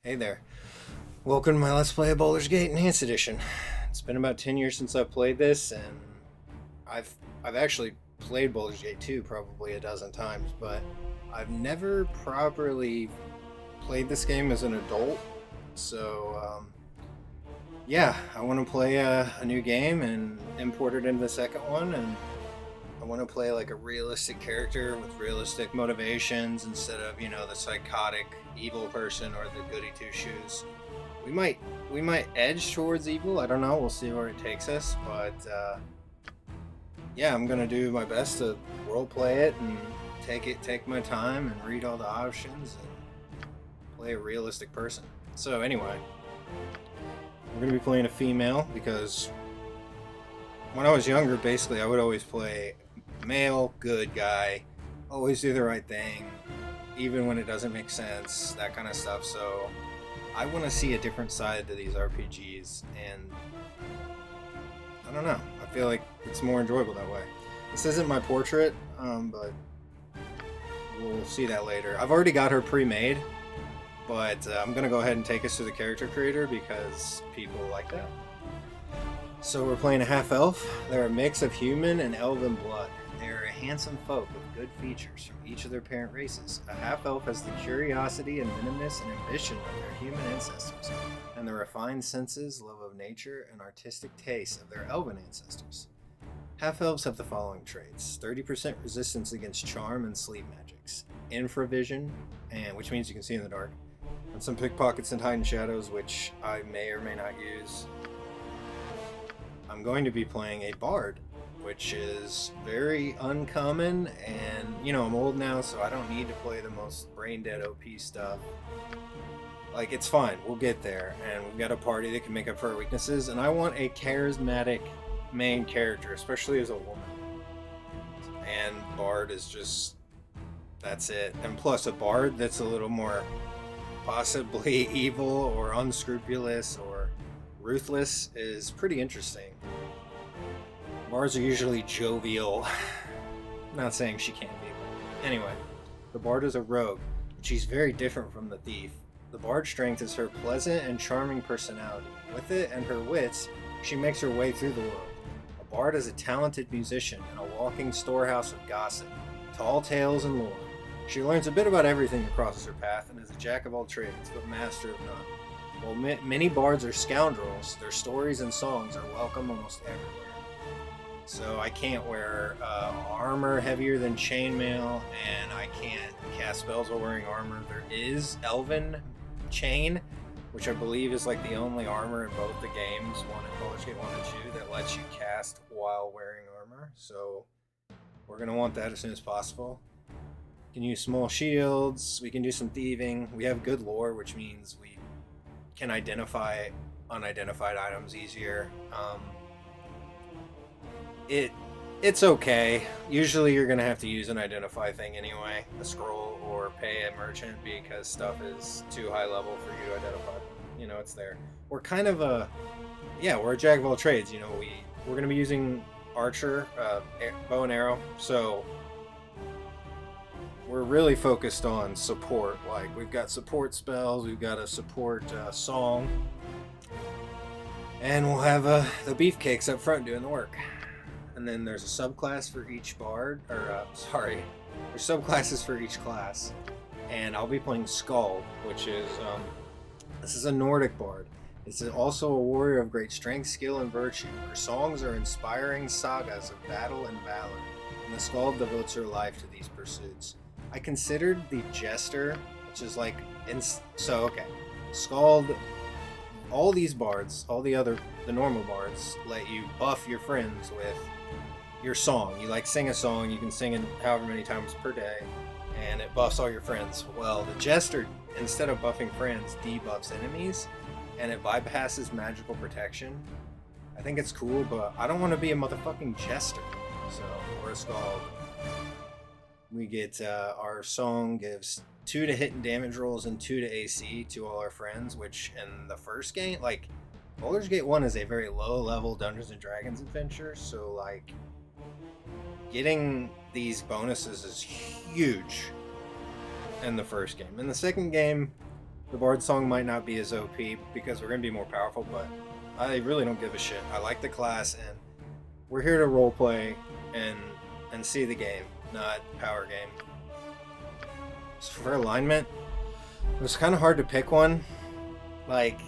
Hey there. Welcome to my Let's Play of Baldur's Gate Enhanced Edition. It's been about 10 years since I've played this, and I've actually played Baldur's Gate 2 probably a dozen times, but I've never properly played this game as an adult. So, yeah, I want to play a new game and import it into the second one, and I want to play like a realistic character with realistic motivations instead of, the psychotic evil person or the goody two shoes. We might edge towards evil. I don't know. We'll see where it takes us. But yeah, I'm gonna do my best to role play it and take my time and read all the options and play a realistic person. So anyway, we're gonna be playing a female because when I was younger, basically I would always play male good guy, always do the right thing, even when it doesn't make sense, that kind of stuff. So I want to see a different side to these RPGs, and I don't know, I feel like it's more enjoyable that way. This isn't my portrait, but we'll see that later. I've already got her pre-made, but I'm gonna go ahead and take us to the character creator because people like that. So we're playing a half-elf. They're a mix of human and elven blood. They are a handsome folk with good features from each of their parent races. A half-elf has the curiosity and minimus and ambition of their human ancestors, and the refined senses, love of nature, and artistic tastes of their elven ancestors. Half-elves have the following traits: 30% resistance against charm and sleep magics, infravision, which means you can see in the dark, and some pickpockets and hidden shadows, which I may or may not use. I'm going to be playing a bard, which is very uncommon, and I'm old now, so I don't need to play the most brain dead OP stuff. Like, it's fine, we'll get there, and we've got a party that can make up for our weaknesses, and I want a charismatic main character, especially as a woman. And bard is just, that's it. And plus a bard that's a little more possibly evil or unscrupulous or ruthless is pretty interesting. Bards are usually jovial. I'm not saying she can't be, but anyway. The bard is a rogue, and she's very different from the thief. The bard's strength is her pleasant and charming personality. With it and her wits, she makes her way through the world. A bard is a talented musician and a walking storehouse of gossip, tall tales and lore. She learns a bit about everything that crosses her path and is a jack of all trades, but master of none. While many bards are scoundrels, their stories and songs are welcome almost everywhere. So I can't wear armor heavier than chainmail, and I can't cast spells while wearing armor. There is Elven Chain, which I believe is like the only armor in both the games, one in Baldur's Gate 1 and 2, that lets you cast while wearing armor. So we're going to want that as soon as possible. We can use small shields, we can do some thieving. We have good lore, which means we can identify unidentified items easier. It's okay. Usually you're gonna have to use an identify thing anyway, a scroll or pay a merchant, because stuff is too high level for you to identify. It's there. We're kind of we're a jack of all trades. We're gonna be using archer, bow and arrow, so we're really focused on support. Like, we've got support spells, we've got a support song, and we'll have the beefcakes up front doing the work. And then there's a subclass for each bard, there's subclasses for each class. And I'll be playing Skald, which is, this is a Nordic bard. It's also a warrior of great strength, skill, and virtue. Her songs are inspiring sagas of battle and valor, and the Skald devotes her life to these pursuits. I considered the Jester, which is like, Skald, all these bards, the normal bards, let you buff your friends with your song. You sing a song, you can sing it however many times per day, and it buffs all your friends. Well, the Jester, instead of buffing friends, debuffs enemies, and it bypasses magical protection. I think it's cool, but I don't want to be a motherfucking Jester. So, we're a Skald. We get, our song gives 2 to hit and damage rolls and 2 to AC to all our friends, which in the first game, Baldur's Gate 1 is a very low level Dungeons and Dragons adventure, so getting these bonuses is huge in the first game. In the second game, The Bard song might not be as OP because we're going to be more powerful, but I really don't give a shit. I like the class, and we're here to roleplay and see the game, not power game. So for alignment, it was kind of hard to pick one. Like,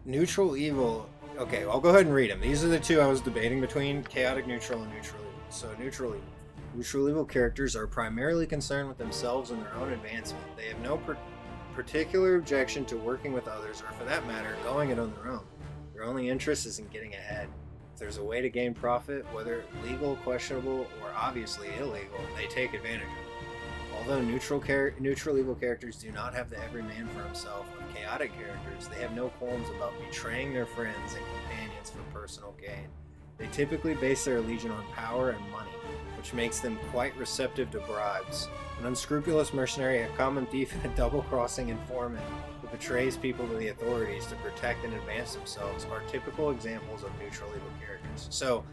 neutral evil. Okay, I'll go ahead and read them. These are the two I was debating between: chaotic neutral and neutral evil. So neutral evil. Neutral evil characters are primarily concerned with themselves and their own advancement. They have no particular objection to working with others, or for that matter, going it on their own. Their only interest is in getting ahead. If there's a way to gain profit, whether legal, questionable, or obviously illegal, they take advantage of it. Although neutral evil characters do not have the every man for himself of chaotic characters, they have no qualms about betraying their friends and companions for personal gain. They typically base their allegiance on power and money, which makes them quite receptive to bribes. An unscrupulous mercenary, a common thief, and a double-crossing informant who betrays people to the authorities to protect and advance themselves are typical examples of neutral evil characters. So,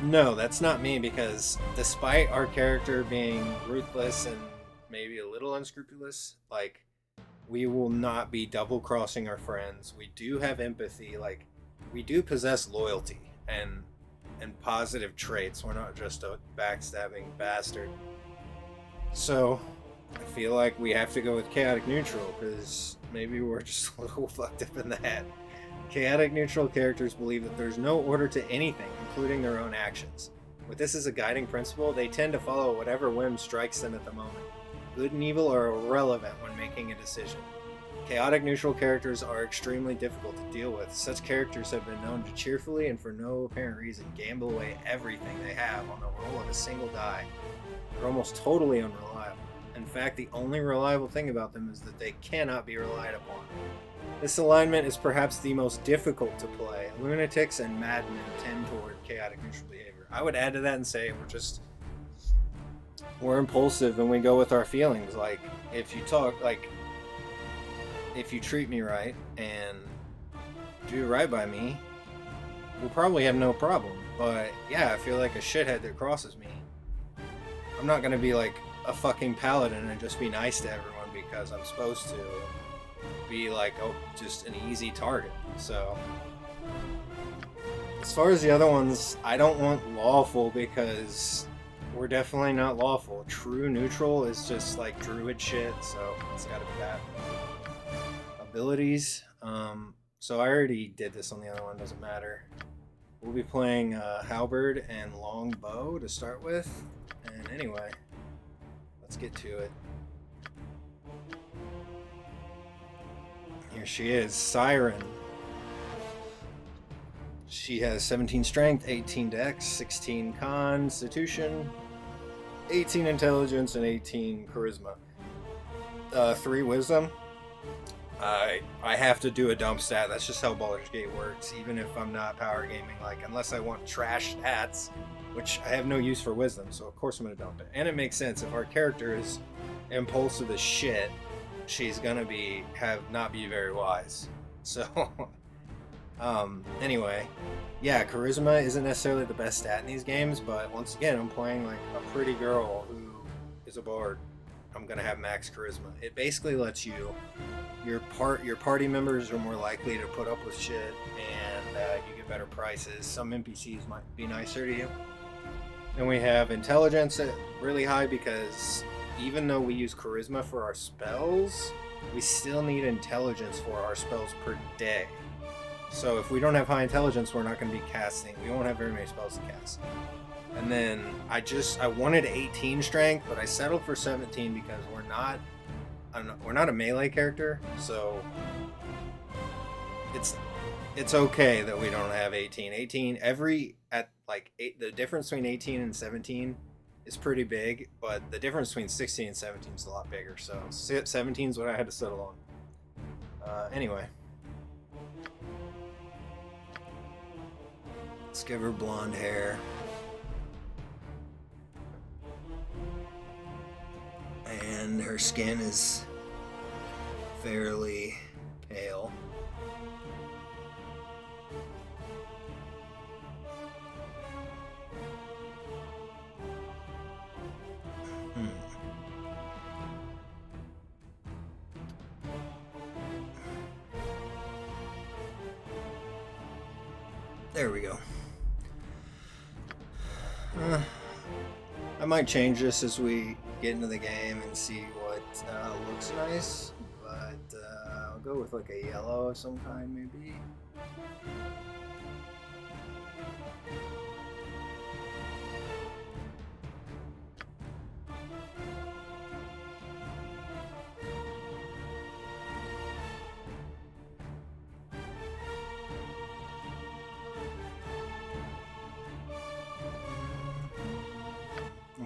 no, that's not me, because despite our character being ruthless and maybe a little unscrupulous, like, we will not be double-crossing our friends. We do have empathy, like, we do possess loyalty and positive traits. We're not just a backstabbing bastard. So I feel like we have to go with chaotic neutral, because maybe we're just a little fucked up in the head. Chaotic neutral characters believe that there's no order to anything, including their own actions. With this as a guiding principle, they tend to follow whatever whim strikes them at the moment. Good and evil are irrelevant when making a decision. Chaotic neutral characters are extremely difficult to deal with. Such characters have been known to cheerfully and for no apparent reason gamble away everything they have on the roll of a single die. They're almost totally unreliable. In fact, the only reliable thing about them is that they cannot be relied upon. This alignment is perhaps the most difficult to play. Lunatics and madmen tend toward chaotic neutral behavior. I would add to that and say we're impulsive and we go with our feelings. Like, if you treat me right and do right by me, we'll probably have no problem. But yeah, I feel like a shithead that crosses me, I'm not gonna be like a fucking paladin and just be nice to everyone because I'm supposed to, and be like, oh, just an easy target. So as far as the other ones, I don't want lawful because we're definitely not lawful. True neutral is just like druid shit, so it's gotta be that. Abilities. So I already did this on the other one, doesn't matter. We'll be playing halberd and long bow to start with. And anyway, let's get to it. Here she is, Siren. She has 17 strength, 18 dex, 16 constitution, 18 intelligence, and 18 charisma. 3 wisdom. I have to do a dump stat. That's just how Baldur's Gate works. Even if I'm not power gaming, like, unless I want trash stats, which I have no use for wisdom, so of course I'm gonna dump it. And it makes sense. If our character is impulsive as shit, she's gonna not be very wise. So anyway, yeah, charisma isn't necessarily the best stat in these games, but once again, I'm playing like a pretty girl who is a bard. I'm gonna have max charisma. It basically lets your party members are more likely to put up with shit, and you get better prices. Some NPCs might be nicer to you. Then we have intelligence at really high, because even though we use charisma for our spells, we still need intelligence for our spells per day. So if we don't have high intelligence, we're not going to be casting. We won't have very many spells to cast. And then I wanted 18 strength, but I settled for 17 because we're not a melee character, so it's okay that we don't have 18. 18 the difference between 18 and 17 is pretty big, but the difference between 16 and 17 is a lot bigger. So 17 is what I had to settle on. Anyway, let's give her blonde hair. And her skin is fairly pale. There we go. I might change this as we get into the game and see what looks nice, but I'll go with like a yellow of some kind maybe.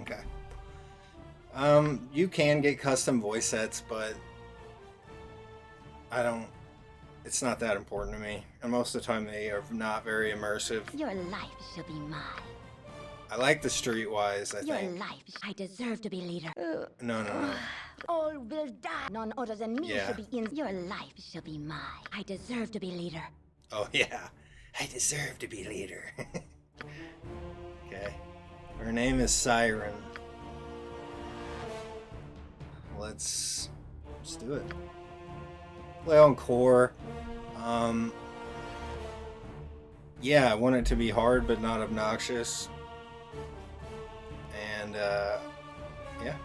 Okay. You can get custom voice sets, but it's not that important to me. And most of the time they are not very immersive. Your life shall be mine. I like the streetwise, I Your think. life. I deserve to be leader. No. All will die. None other than me Yeah. shall be in. Your life shall be mine. I deserve to be leader. Oh, yeah. I deserve to be leader. Okay. Her name is Siren. Let's do it. Play on core. Yeah, I want it to be hard but not obnoxious. And yeah,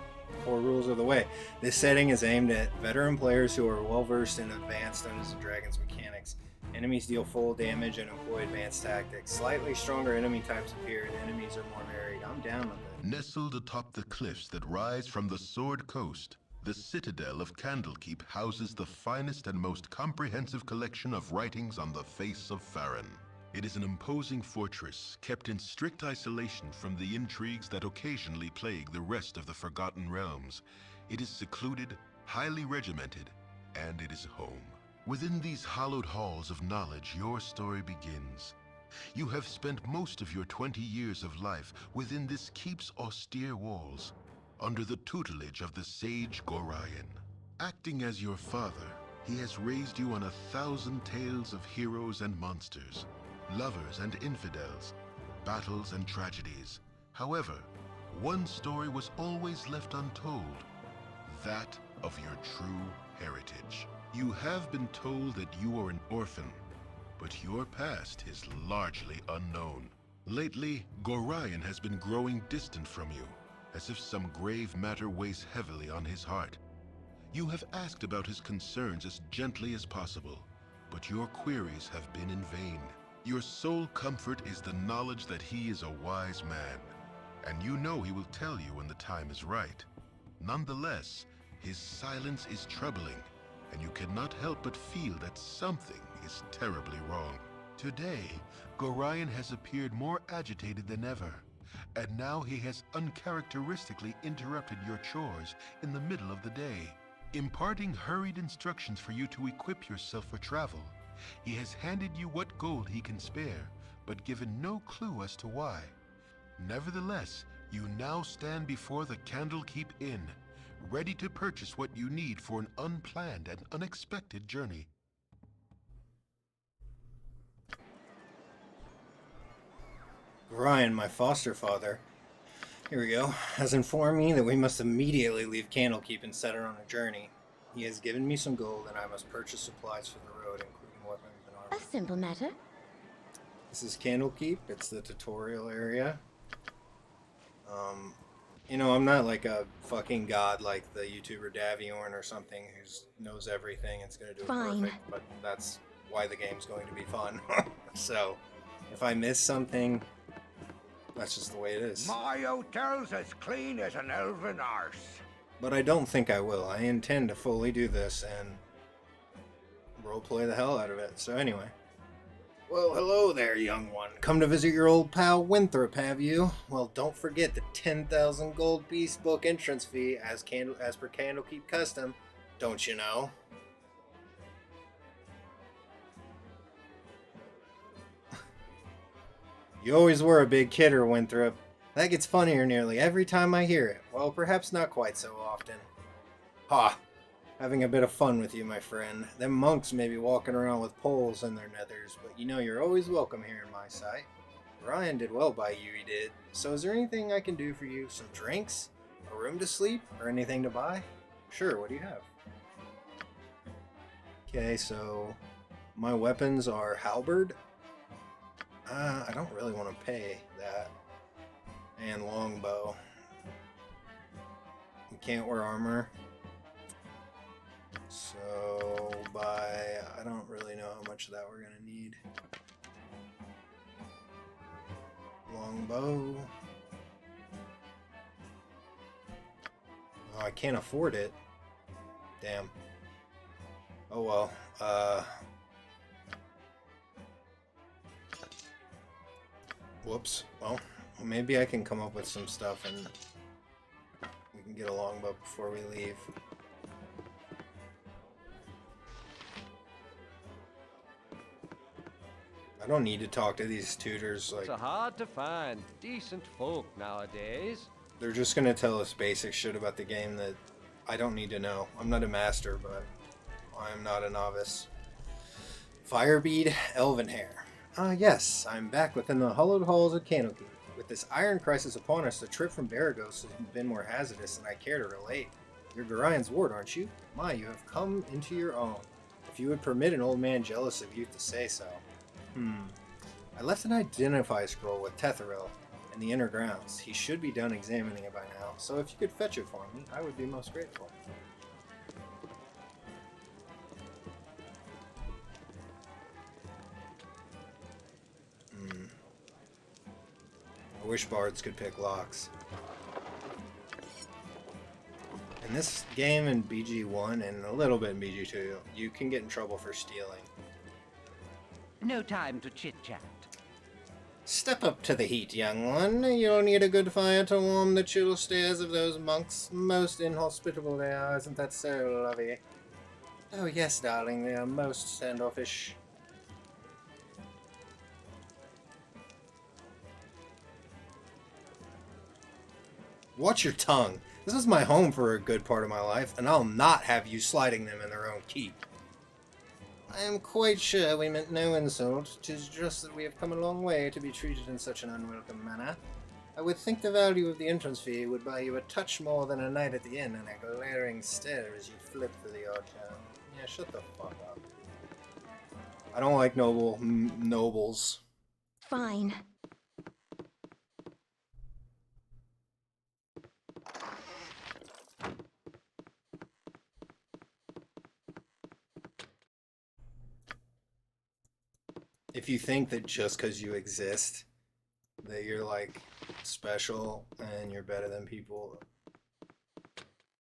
core rules are the way. This setting is aimed at veteran players who are well versed in advanced Dungeons and Dragons mechanics. Enemies deal full damage and employ advanced tactics. Slightly stronger enemy types appear and enemies are more varied. I'm down with it. Nestled atop the cliffs that rise from the Sword Coast, the citadel of Candlekeep houses the finest and most comprehensive collection of writings on the face of Farron. It is an imposing fortress, kept in strict isolation from the intrigues that occasionally plague the rest of the Forgotten Realms. It is secluded, highly regimented, and it is home. Within these hallowed halls of knowledge, your story begins. You have spent most of your 20 years of life within this keep's austere walls, under the tutelage of the sage Gorion. Acting as your father, he has raised you on 1,000 tales of heroes and monsters, lovers and infidels, battles and tragedies. However, one story was always left untold, that of your true heritage. You have been told that you are an orphan, but your past is largely unknown. Lately, Gorion has been growing distant from you, as if some grave matter weighs heavily on his heart. You have asked about his concerns as gently as possible, but your queries have been in vain. Your sole comfort is the knowledge that he is a wise man, and you know he will tell you when the time is right. Nonetheless, his silence is troubling, and you cannot help but feel that something is terribly wrong. Today, Gorion has appeared more agitated than ever, and now he has uncharacteristically interrupted your chores in the middle of the day, imparting hurried instructions for you to equip yourself for travel. He has handed you what gold he can spare, but given no clue as to why. Nevertheless, you now stand before the Candlekeep Inn, ready to purchase what you need for an unplanned and unexpected journey. Ryan, my foster father, here we go, has informed me that we must immediately leave Candlekeep and set her on a journey. He has given me some gold and I must purchase supplies for the road, including weapons and armor. A simple matter. This is Candlekeep. It's the tutorial area. You know, I'm not like a fucking god like the YouTuber Daviorn or something who knows everything and is going to do it perfect, but that's why the game's going to be fun. So, if I miss something, that's just the way it is. My hotel's as clean as an elven arse. But I don't think I will. I intend to fully do this and roleplay the hell out of it. So anyway. Well, hello there, young one. Come to visit your old pal Winthrop, have you? Well, don't forget the 10,000 gold piece book entrance fee as per Candlekeep custom. Don't you know? You always were a big kidder, Winthrop. That gets funnier nearly every time I hear it. Well, perhaps not quite so often. Ha! Having a bit of fun with you, my friend. Them monks may be walking around with poles in their nethers, but you know you're always welcome here in my sight. Ryan did well by you, he did. So is there anything I can do for you? Some drinks? A room to sleep? Or anything to buy? Sure, what do you have? Okay, so my weapons are halberd, I don't really want to pay that. And longbow. We can't wear armor. So I don't really know how much of that we're gonna need. Longbow. Oh, I can't afford it. Damn. Oh well. Whoops. Well, maybe I can come up with some stuff and we can get a longbow before we leave. I don't need to talk to these tutors. Like, It's hard to find decent folk nowadays. they're just gonna tell us basic shit about the game that I don't need to know. I'm not a master, but I am not a novice. Firebead, Elvenhair. Ah, yes, I'm back within the hollowed halls of Candlekeep. With this iron crisis upon us, the trip from Baragos has been more hazardous than I care to relate. You're Garion's ward, aren't you? My, you have come into your own. If you would permit an old man jealous of youth to say so. I left an identify scroll with Tetheril in the inner grounds. He should be done examining it by now, so if you could fetch it for me, I would be most grateful. I wish bards could pick locks. In this game in BG1 and a little bit in BG2, you can get in trouble for stealing. No time to chit-chat. Step up to the heat, young one. You'll need a good fire to warm the chill stares of those monks. Most inhospitable they are, isn't that so, lovey? Oh yes, darling, they are most standoffish. Watch your tongue. This is my home for a good part of my life, and I'll not have you sliding them in their own keep. I am quite sure we meant no insult. 'Tis just that we have come a long way to be treated in such an unwelcome manner. I would think the value of the entrance fee would buy you a touch more than a night at the inn and a glaring stare as you flip through the odd town. Yeah, shut the fuck up. I don't like nobles. Fine. If you think that just because you exist, that you're like special and you're better than people,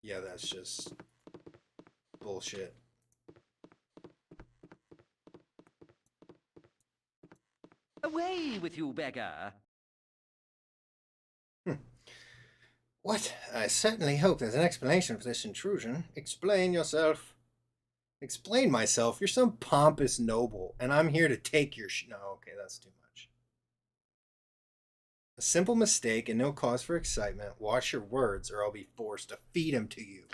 yeah, that's just bullshit. Away with you, beggar! What? I certainly hope there's an explanation for this intrusion. Explain yourself. Explain myself? You're some pompous noble, and I'm here to take your no, okay, that's too much. A simple mistake and no cause for excitement. Watch your words, or I'll be forced to feed him to you.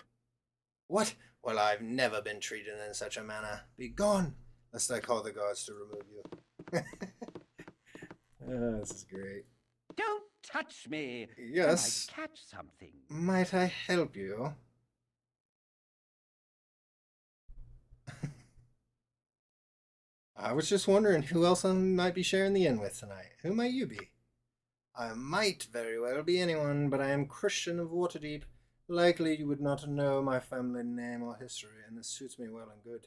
What? Well, I've never been treated in such a manner. Be gone, lest I call the gods to remove you. This is great. Don't touch me! Yes. I might catch something. Might I help you? I was just wondering who else I might be sharing the inn with tonight. Who might you be? I might very well be anyone, but I am Christian of Waterdeep. Likely you would not know my family name or history, and this suits me well and good.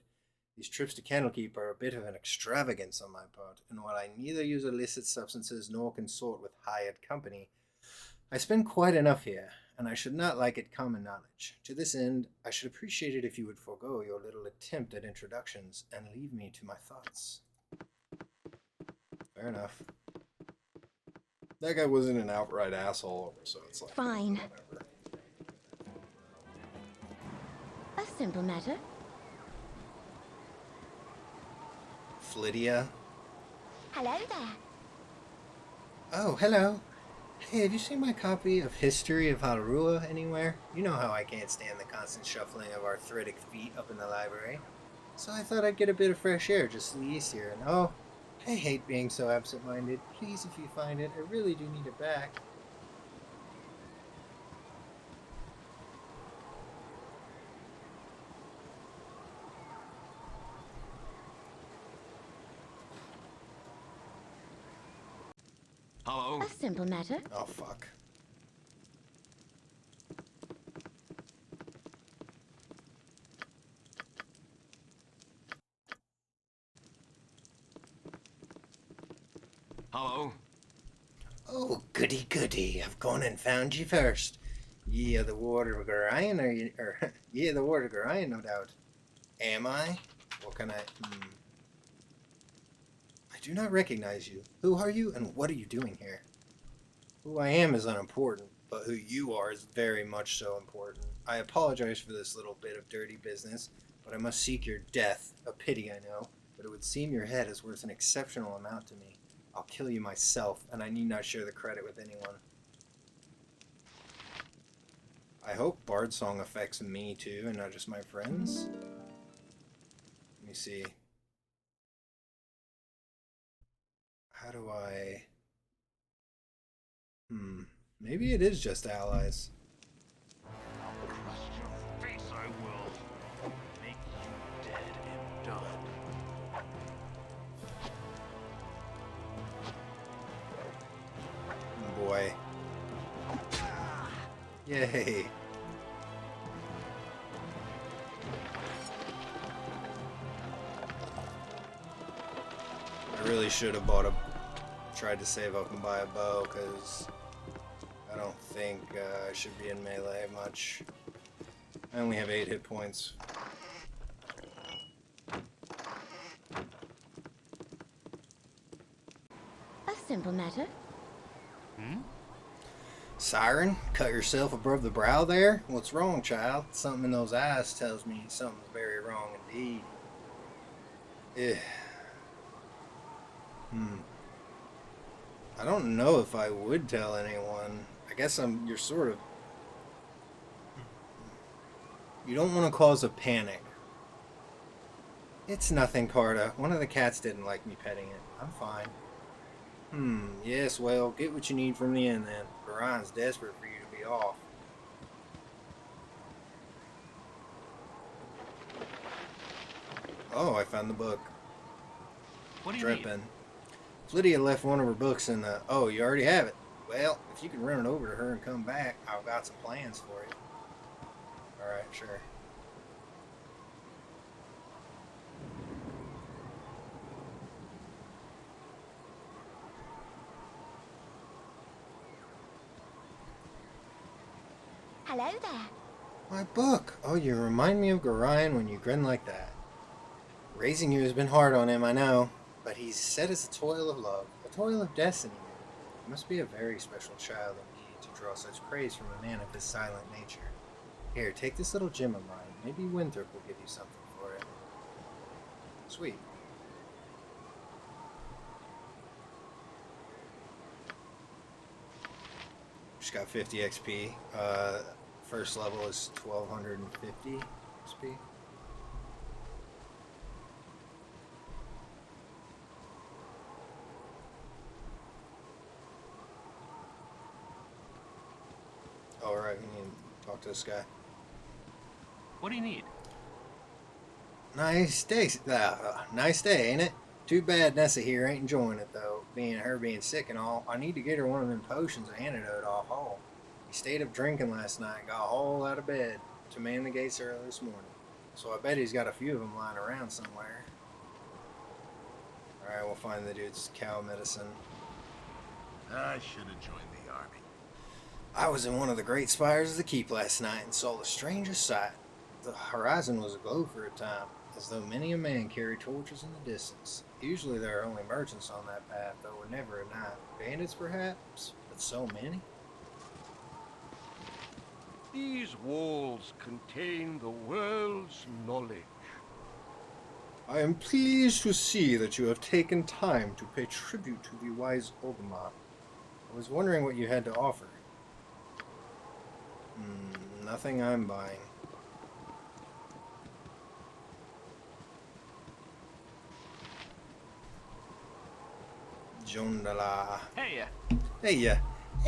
These trips to Candlekeep are a bit of an extravagance on my part, and while I neither use illicit substances nor consort with hired company, I spend quite enough here, and I should not like it common knowledge. To this end, I should appreciate it if you would forego your little attempt at introductions and leave me to my thoughts. Fair enough. That guy wasn't an outright asshole, so it's like... Fine. Whatever. A simple matter. Flydia. Hello there. Oh, hello. Hey, have you seen my copy of History of Halrua anywhere? You know how I can't stand the constant shuffling of arthritic feet up in the library. So I thought I'd get a bit of fresh air just to the east here, and oh, I hate being so absent-minded. Please, if you find it, I really do need it back. Hello? A simple matter. Oh, fuck. Hello? Oh, goody goody. I've gone and found you first. Ye of the Ward of Gorion, ye of the Ward of Gorion, no doubt. Am I? What can I... I do not recognize you. Who are you, and what are you doing here? Who I am is unimportant, but who you are is very much so important. I apologize for this little bit of dirty business, but I must seek your death. A pity, I know, but it would seem your head is worth an exceptional amount to me. I'll kill you myself, and I need not share the credit with anyone. I hope Bard Song affects me too, and not just my friends. Let me see. How do I... Maybe it is just allies. Crust your face, I will. Make you dead and done. Boy. Yay. I really should have tried to save up and buy a bow, because I don't think I should be in melee much. I only have 8 hit points. A simple matter. Siren, cut yourself above the brow there? What's wrong, child? Something in those eyes tells me something's very wrong indeed. Eh. I don't know if I would tell anyone. I guess you're sort of... You don't want to cause a panic. It's nothing, Carta. One of the cats didn't like me petting it. I'm fine. Yes, well, get what you need from the inn then. Garion's desperate for you to be off. Oh, I found the book. What do you need? Drippin'. Lydia left one of her books in the... Oh, you already have it. Well, if you can run it over to her and come back, I've got some plans for you. Alright, sure. Hello there. My book! Oh, you remind me of Gorion when you grin like that. Raising you has been hard on him, I know. But he's said it's a toil of love. A toil of destiny. You must be a very special child indeed to draw such praise from a man of his silent nature. Here, take this little gem of mine. Maybe Winthrop will give you something for it. Sweet. Just got 50 XP. First level is 1250 XP. Alright, we need to talk to this guy. What do you need? Nice day, ain't it? Too bad Nessa here ain't enjoying it though. Her being sick and all. I need to get her one of them potions of antidote off Hall. He stayed up drinking last night and got Hall out of bed to man the gates early this morning. So I bet he's got a few of them lying around somewhere. Alright, we'll find the dude's cow medicine. I should have joined the army. I was in one of the great spires of the keep last night and saw the strangest sight. The horizon was aglow for a time, as though many a man carried torches in the distance. Usually there are only merchants on that path, though we're never at night. Bandits, perhaps? But so many? These walls contain the world's knowledge. I am pleased to see that you have taken time to pay tribute to the wise Ogma. I was wondering what you had to offer. Nothing I'm buying. Jondala. Hey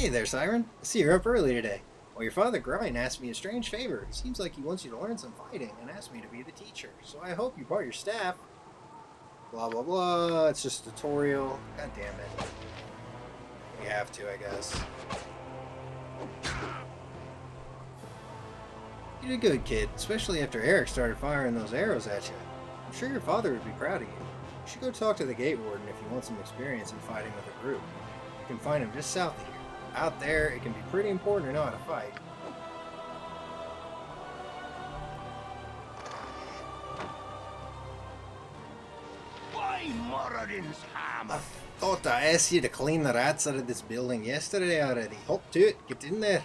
there, Siren. I see you're up early today. Well, your father Grine asked me a strange favor. It seems like he wants you to learn some fighting and asked me to be the teacher. So I hope you brought your staff. Blah, blah, blah. It's just a tutorial. God damn it. We have to, I guess. You did good, kid, especially after Eric started firing those arrows at you. I'm sure your father would be proud of you. You should go talk to the gate warden if you want some experience in fighting with a group. You can find him just south of here. Out there, it can be pretty important to know how to fight. Why Moradin's hammer? I thought I asked you to clean the rats out of this building yesterday already. Hop to it, get in there.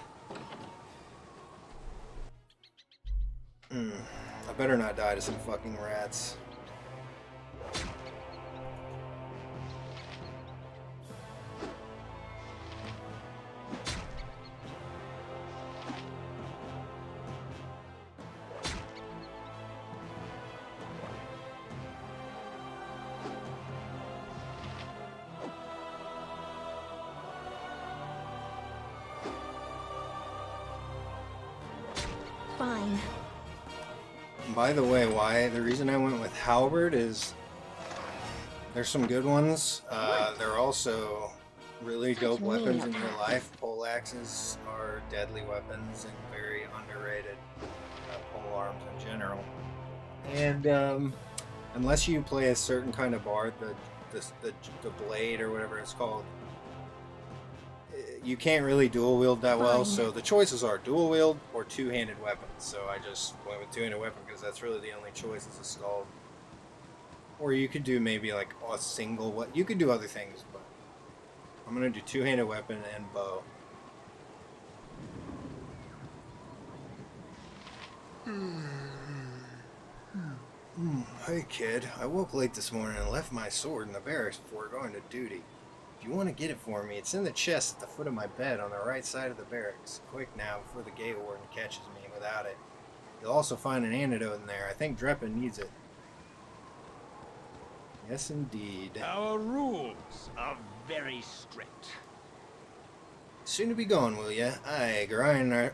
I better not die to some fucking rats. Fine. By the way, the reason I went with halberd is there's some good ones. They're also really dope weapons in real life. Pole axes are deadly weapons and very underrated pole arms in general. And unless you play a certain kind of bard, the blade or whatever it's called, you can't really dual wield that well. So the choices are dual wield or two-handed weapons. So I just went with two-handed weapon because that's really the only choice as a skull. Or you could do maybe like a single. What you could do other things, but I'm gonna do two-handed weapon and bow. Hey kid, I woke late this morning and left my sword in the barracks before going to duty. If you want to get it for me, it's in the chest at the foot of my bed on the right side of the barracks. Quick now, before the gate warden catches me without it. You'll also find an antidote in there. I think Dreppen needs it. Yes, indeed. Our rules are very strict. Soon to be gone, will ya? Aye, Gorion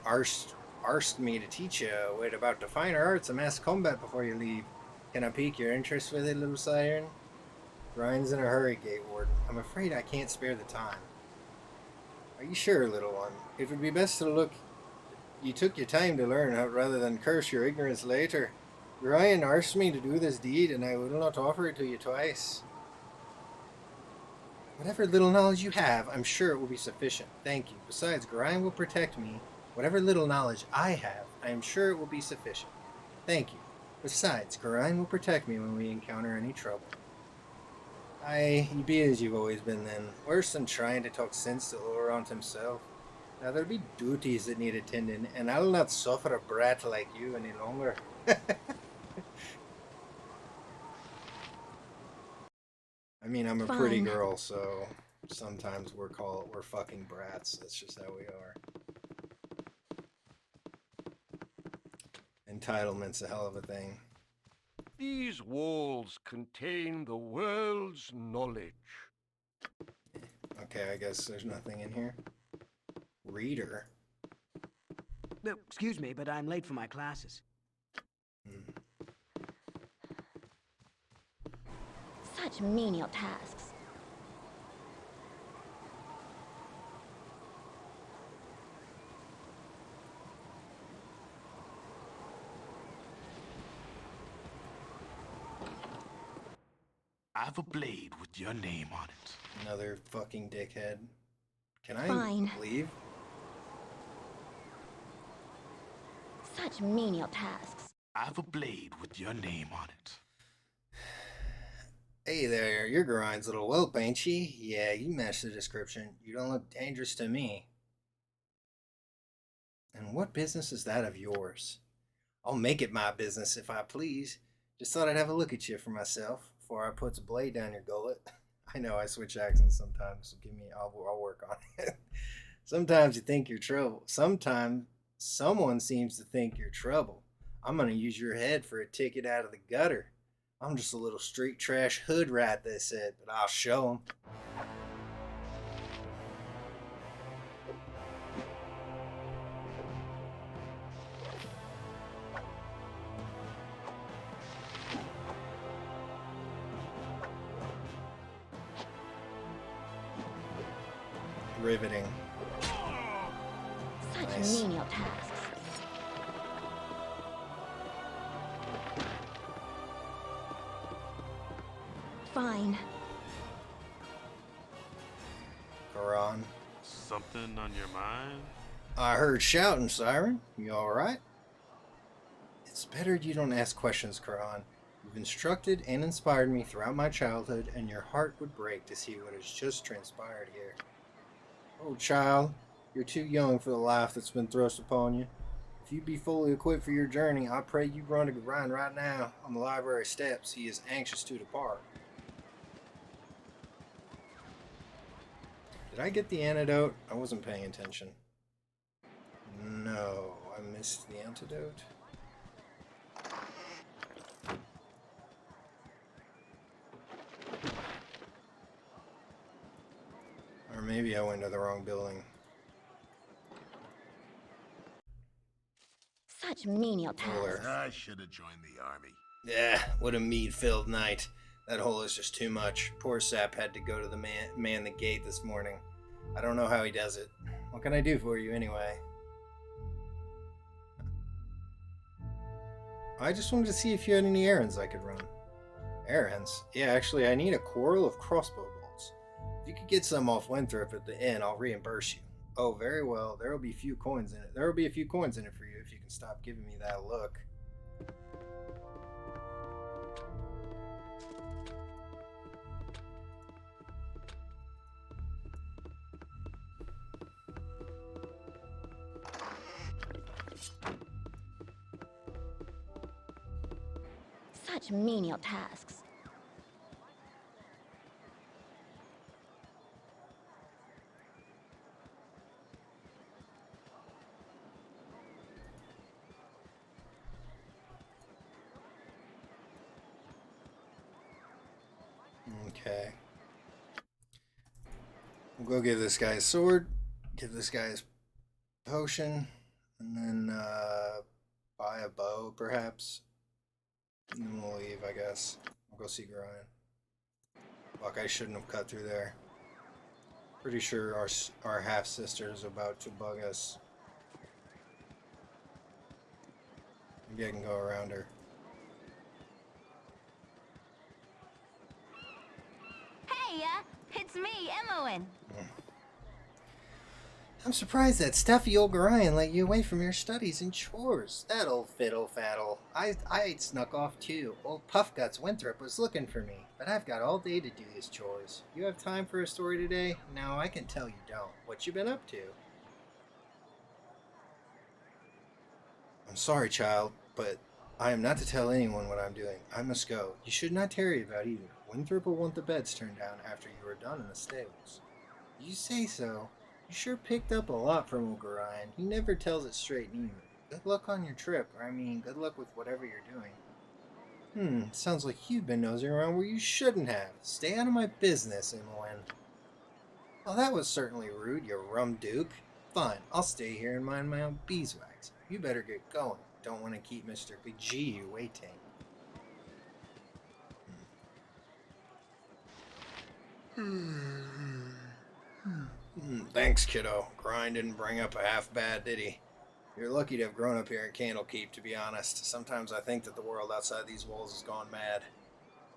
asked me to teach you a way about the finer arts of mass combat before you leave. Can I pique your interest with it, little Siren? Ryan's in a hurry, gate warden. I'm afraid I can't spare the time. Are you sure, little one? It would be best to look. You took your time to learn rather than curse your ignorance later. Ryan asked me to do this deed, and I will not offer it to you twice. Whatever little knowledge you have, I'm sure it will be sufficient. Thank you. Besides, Gorion will protect me. Whatever little knowledge I have, I am sure it will be sufficient. Thank you. Besides, Gorion will protect me when we encounter any trouble. Aye, you be as you've always been then. Worse than trying to talk sense to Laurent himself. Now there'll be duties that need attending, and I'll not suffer a brat like you any longer. I mean, I'm a pretty girl, so sometimes we're fucking brats. That's just how we are. Entitlement's a hell of a thing. These walls contain the world's knowledge. Okay, I guess there's nothing in here. Reader. No, excuse me, but I'm late for my classes. Such menial tasks. I have a blade with your name on it. Another fucking dickhead. Can I Fine. leave? Such menial tasks. I have a blade with your name on it. Hey there, you're Gorion's little whelp, ain't she? Yeah, you match the description. You don't look dangerous to me. And what business is that of yours? I'll make it my business if I please. Just thought I'd have a look at you for myself before I puts a blade down your gullet. I know I switch accents sometimes, so I'll work on it. Sometimes you think you're trouble. Sometimes someone seems to think you're trouble. I'm gonna use your head for a ticket out of the gutter. I'm just a little street trash hood rat, they said, but I'll show 'em. riveting. Such Nice. menial tasks. Fine. Quran. Something on your mind? I heard shouting, Siren. You alright? It's better you don't ask questions, Quran. You've instructed and inspired me throughout my childhood, and your heart would break to see what has just transpired here. Oh, child, you're too young for the life that's been thrust upon you. If you be fully equipped for your journey, I pray you run to Ryan right now on the library steps. He is anxious to depart. Did I get the antidote? I wasn't paying attention. No, I missed the antidote. Or maybe I went to the wrong building. Such menial Fuller. tasks. I should have joined the army. Yeah, what a mead-filled night. That hole is just too much. Poor Sap had to go to the man the gate this morning. I don't know how he does it. What can I do for you anyway? I just wanted to see if you had any errands I could run. Errands? Yeah, actually, I need a quarrel of crossbow bolts. If you could get some off Winthrop at the inn, I'll reimburse you. Oh, very well. There will be a few coins in it. There will be a few coins in it for you if you can stop giving me that look. Such menial tasks. Okay. We'll go give this guy a sword, give this guy his potion, and then buy a bow, perhaps. And then we'll leave, I guess. We'll go see Ryan. Fuck, I shouldn't have cut through there. Pretty sure our half-sister is about to bug us. Maybe I can go around her. Hey, it's me, Emmoen. I'm surprised that stuffy old Gorion let you away from your studies and chores. That old fiddle-faddle. I snuck off too. Old Puffguts Winthrop was looking for me, but I've got all day to do his chores. You have time for a story today? No, I can tell you don't. What you been up to? I'm sorry, child, but I am not to tell anyone what I'm doing. I must go. You should not tarry about either. Winthrop will want the beds turned down after you are done in the stables. You say so. You sure picked up a lot from old Gorion. He never tells it straight neither. Good luck on your trip, or I mean, good luck with whatever you're doing. Sounds like you've been nosing around where you shouldn't have. Stay out of my business, Emmoen. Well, that was certainly rude, you rum duke. Fine, I'll stay here and mind my own beeswax. You better get going. Don't want to keep Mr. G waiting. Thanks, kiddo. Grind didn't bring up a half bad, did he? You're lucky to have grown up here in Candlekeep, to be honest. Sometimes I think that the world outside these walls has gone mad.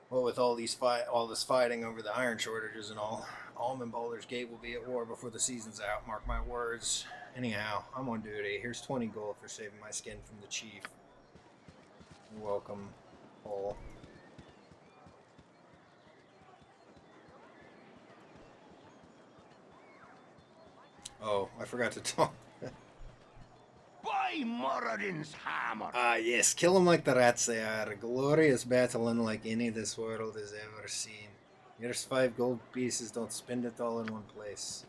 What with all this fighting over the iron shortages and all in Baldur's Gate will be at war before the season's out, mark my words. Anyhow, I'm on duty. Here's 20 gold for saving my skin from the chief. You're welcome, Paul. Oh, I forgot to talk. By Moradin's hammer! Ah, yes, kill them like the rats they are. A glorious battle unlike any this world has ever seen. Here's 5 gold pieces, don't spend it all in one place.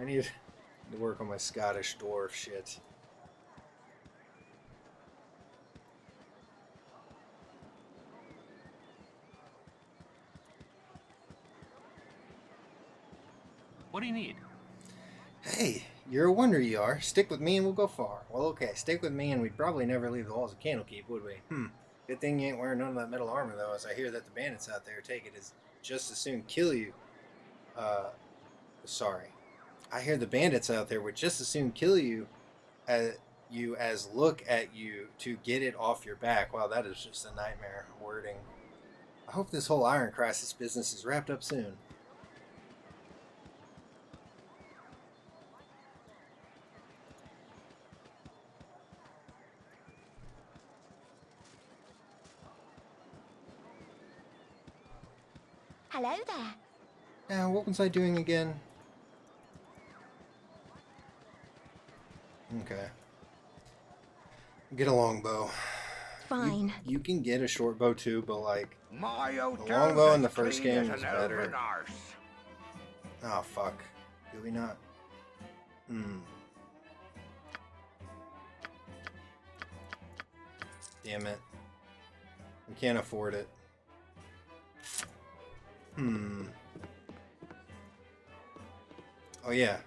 I need to work on my Scottish dwarf shit. What do you need? Hey, you're a wonder you are. Stick with me and we'll go far. Well, okay, stick with me and we'd probably never leave the walls of Candlekeep, would we? Good thing you ain't wearing none of that metal armor, though, as I hear that the bandits out there take it as just as soon kill you. Sorry. I hear the bandits out there would just as soon kill as look at you to get it off your back. Wow, that is just a nightmare wording. I hope this whole Iron Crisis business is wrapped up soon. Hello there. Now, what was I doing again? Okay. Get a longbow. Fine. You can get a short bow too, but like My the hotel's longbow in as the first clean game as was an better. elven arse. Oh fuck. Do we not? Damn it. We can't afford it. Oh yeah.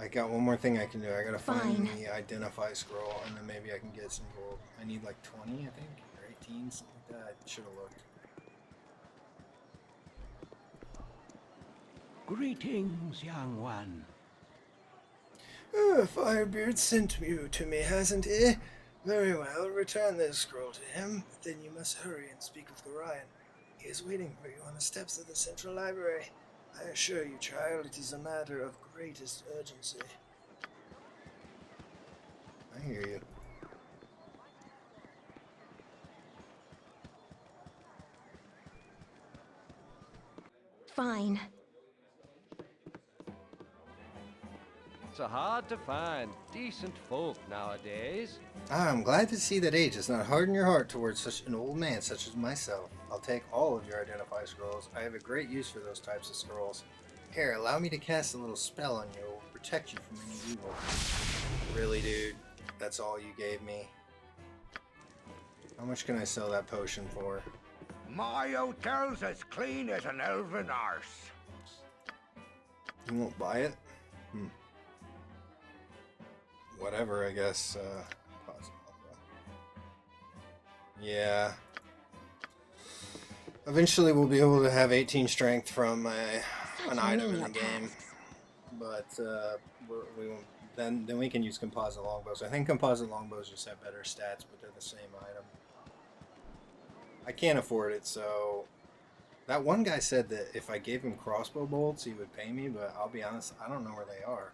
I got one more thing I can do. I gotta find Fine. the identify scroll, and then maybe I can get some gold. I need like 20, I think, or 18, something like that. I should have looked. Greetings, young one. Firebeard sent you to me, hasn't he? Very well, return this scroll to him. But then you must hurry and speak with Gorion. He is waiting for you on the steps of the Central Library. I assure you, child, it is a matter of greatest urgency. I hear you. Fine. It's hard to find decent folk nowadays. I'm glad to see that age does not harden your heart towards such an old man such as myself. I'll take all of your identify scrolls. I have a great use for those types of scrolls. Here, allow me to cast a little spell on you. It will protect you from any evil. Really, dude? That's all you gave me? How much can I sell that potion for? My hotel's as clean as an elven arse. You won't buy it? Whatever, I guess. Yeah. Eventually we'll be able to have 18 strength from an item in the game. But we won't, then we can use composite longbows. I think composite longbows just have better stats, but they're the same item. I can't afford it, so... That one guy said that if I gave him crossbow bolts, he would pay me, but I'll be honest, I don't know where they are.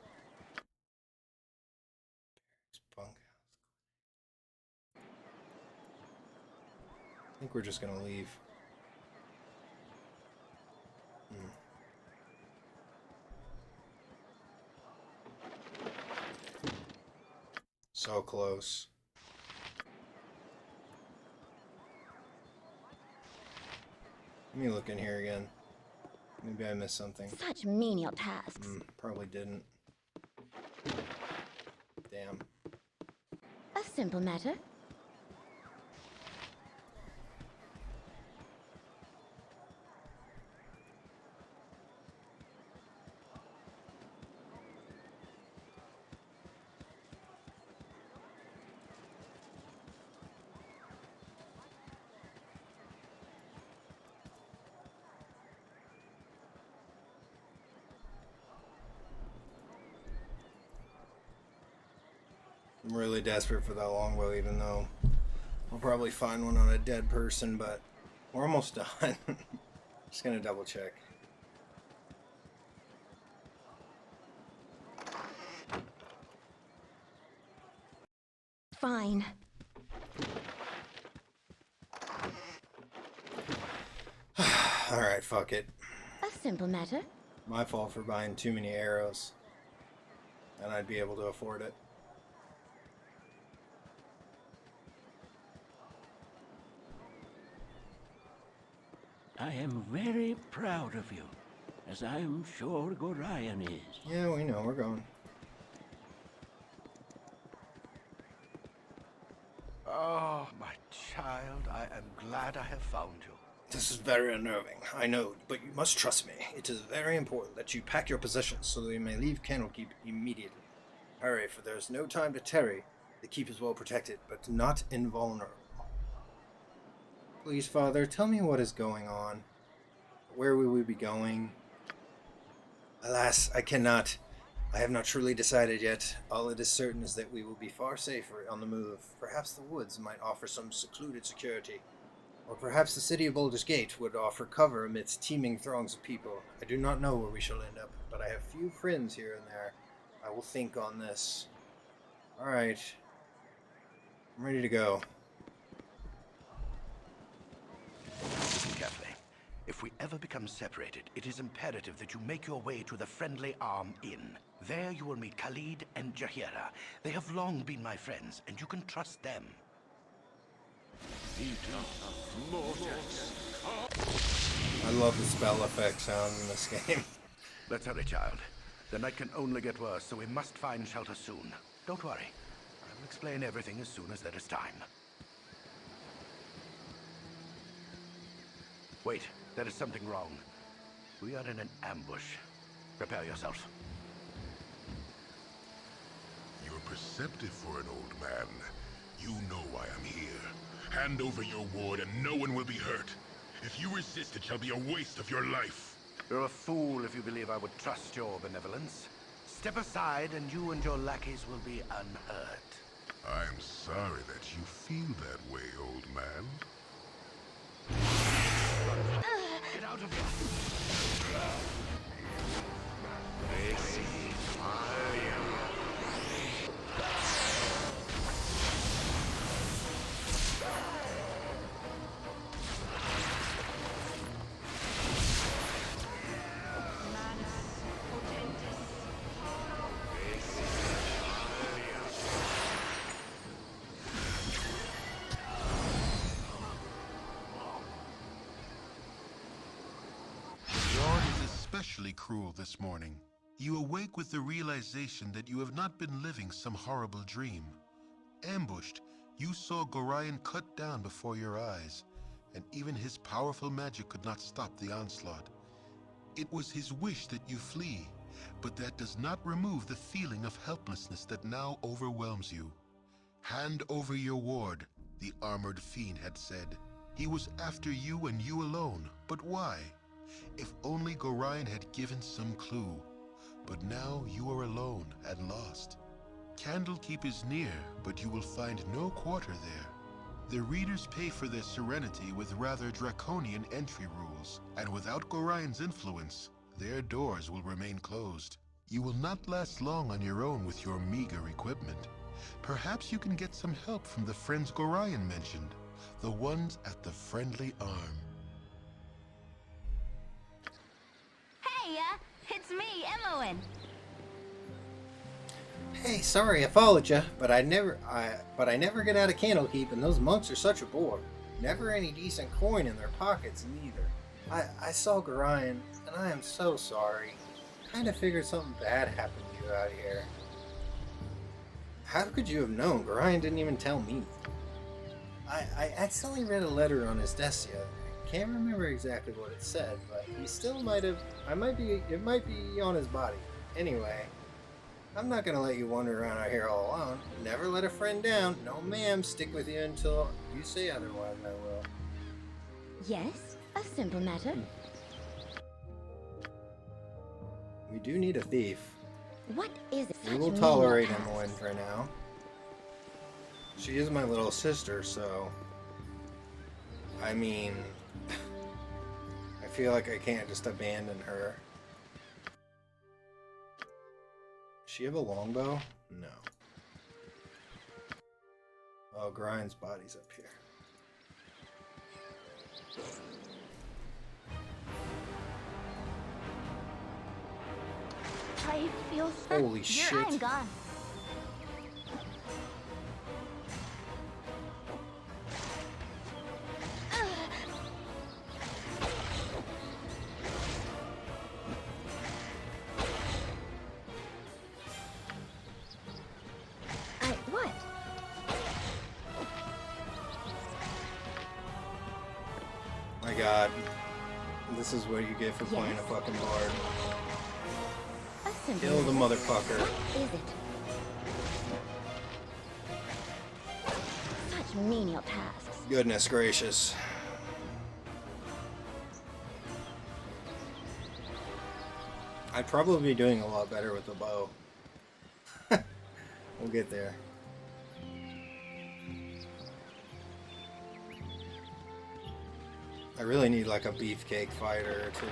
I think we're just gonna leave. So close. Let me look in here again. Maybe I missed something. Such menial tasks. Probably didn't. Damn. A simple matter. I'm really desperate for that longbow, even though I'll probably find one on a dead person, but we're almost done. Just gonna double check. Fine. Alright, fuck it. A simple matter. My fault for buying too many arrows. And I'd be able to afford it. I am very proud of you, as I am sure Gorion is. Yeah, we know, we're going. Oh, my child, I am glad I have found you. This is very unnerving, I know, but you must trust me. It is very important that you pack your possessions so that we may leave Candlekeep immediately. Hurry, for there is no time to tarry. The keep is well protected, but not invulnerable. Please, Father, tell me what is going on. Where will we be going? Alas, I cannot. I have not truly decided yet. All it is certain is that we will be far safer on the move. Perhaps the woods might offer some secluded security. Or perhaps the city of Baldur's Gate would offer cover amidst teeming throngs of people. I do not know where we shall end up, but I have few friends here and there. I will think on this. Alright. I'm ready to go. Listen carefully. If we ever become separated, it is imperative that you make your way to the Friendly Arm Inn. There you will meet Khalid and Jahira. They have long been my friends, and you can trust them. I love the spell effect sound in this game. Let's hurry, child. The night can only get worse, so we must find shelter soon. Don't worry. I will explain everything as soon as there is time. Wait, there is something wrong. We are in an ambush. Prepare yourself. You're perceptive for an old man. You know why I'm here. Hand over your ward and no one will be hurt. If you resist, it shall be a waste of your life. You're a fool if you believe I would trust your benevolence. Step aside and you and your lackeys will be unhurt. I'm sorry that you feel that way, old man. Get out of here! Especially cruel this morning. You awake with the realization that you have not been living some horrible dream. Ambushed, you saw Gorion cut down before your eyes, and even his powerful magic could not stop the onslaught. It was his wish that you flee, but that does not remove the feeling of helplessness that now overwhelms you. Hand over your ward, the armored fiend had said. He was after you and you alone, but why? If only Gorion had given some clue. But now you are alone and lost. Candlekeep is near, but you will find no quarter there. The readers pay for their serenity with rather draconian entry rules, and without Gorion's influence, their doors will remain closed. You will not last long on your own with your meager equipment. Perhaps you can get some help from the friends Gorion mentioned, the ones at the Friendly Arm. It's me, Emmowen. Hey, sorry I followed you, but I never get out of Candlekeep, and those monks are such a bore. Never any decent coin in their pockets, neither. I saw Gorion, and I am so sorry. Kinda figured something bad happened to you out here. How could you have known? Gorion didn't even tell me. I accidentally read a letter on his desk the other day. Can't remember exactly what it said, but he still might have. It might be on his body. Anyway, I'm not gonna let you wander around out here all alone. Never let a friend down. No, ma'am. Stick with you until you say otherwise. I will. Yes, a simple matter. We do need a thief. What is it? We will tolerate Emmeline for now. She is my little sister, so. I mean. I feel like I can't just abandon her. Does she have a longbow? No. Oh, Grind's body's up here. I feel Holy shit. I'm gone. What? My god. This is what you get for playing a fucking bard. Kill the motherfucker. What is it? Such menial tasks. Goodness gracious. I'd probably be doing a lot better with the bow. We'll get there. I really need like a beefcake fighter or two.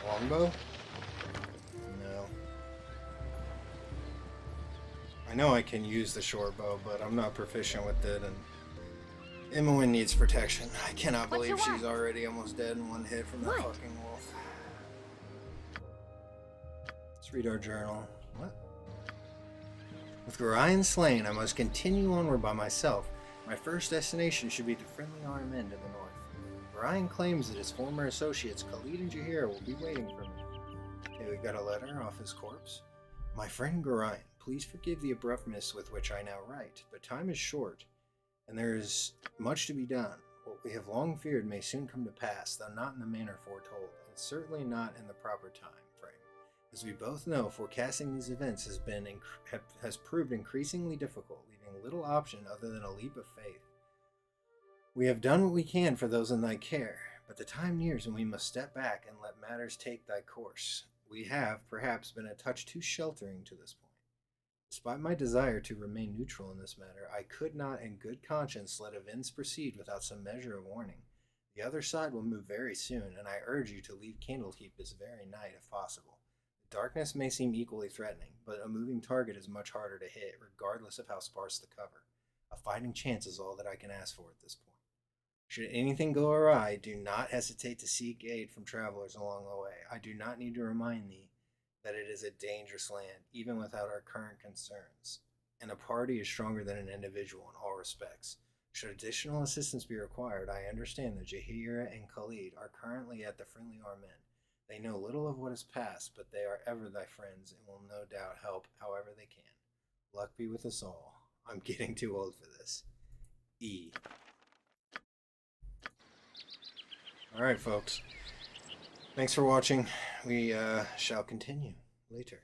Longbow? No. I know I can use the short bow, but I'm not proficient with it, and Imoen needs protection. I cannot What you believe she's want? already almost dead in one hit from that What? fucking wolf. Let's read our journal. What? With Gorion slain, I must continue onward by myself. My first destination should be the friendly arm end to the north. Gorion claims that his former associates Khalid and Jaheira will be waiting for me. Okay, we got a letter off his corpse. My friend Gorion, please forgive the abruptness with which I now write, but time is short, and there is much to be done. What we have long feared may soon come to pass, though not in the manner foretold, and certainly not in the proper time frame. As we both know, forecasting these events has proved increasingly difficult, leaving little option other than a leap of faith. We have done what we can for those in thy care, but the time nears when we must step back and let matters take thy course. We have, perhaps, been a touch too sheltering to this point. Despite my desire to remain neutral in this matter, I could not in good conscience let events proceed without some measure of warning. The other side will move very soon, and I urge you to leave Candlekeep this very night if possible. The darkness may seem equally threatening, but a moving target is much harder to hit, regardless of how sparse the cover. A fighting chance is all that I can ask for at this point. Should anything go awry, do not hesitate to seek aid from travelers along the way. I do not need to remind thee that it is a dangerous land, even without our current concerns, and a party is stronger than an individual in all respects. Should additional assistance be required, I understand that Jaheira and Khalid are currently at the Friendly Arm End. They know little of what has passed, but they are ever thy friends and will no doubt help however they can. Luck be with us all. I'm getting too old for this. E. Alright, folks. Thanks for watching. We shall continue later.